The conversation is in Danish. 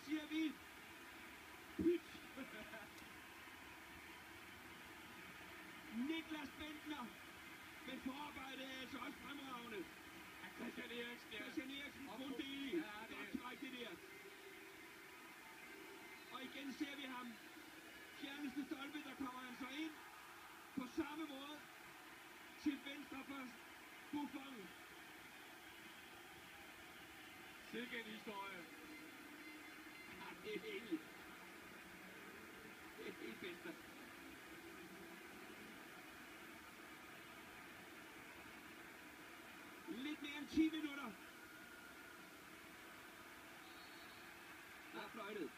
siger vi pyt. Niklas Bentner med forarbejdet er altså også fremragende. Ja, Christian Eriksen, ja. Christian Eriksen, Og Mundeli. ja, det Godt træk det der. Og igen ser vi ham. Fjerneste stolpe, der kommer han så ind. På samme måde. Til venstre for Buffon. Sikke en historie. Ja, det er helt bedste. Lidt mere end 10 minutter. Der er fløjtet.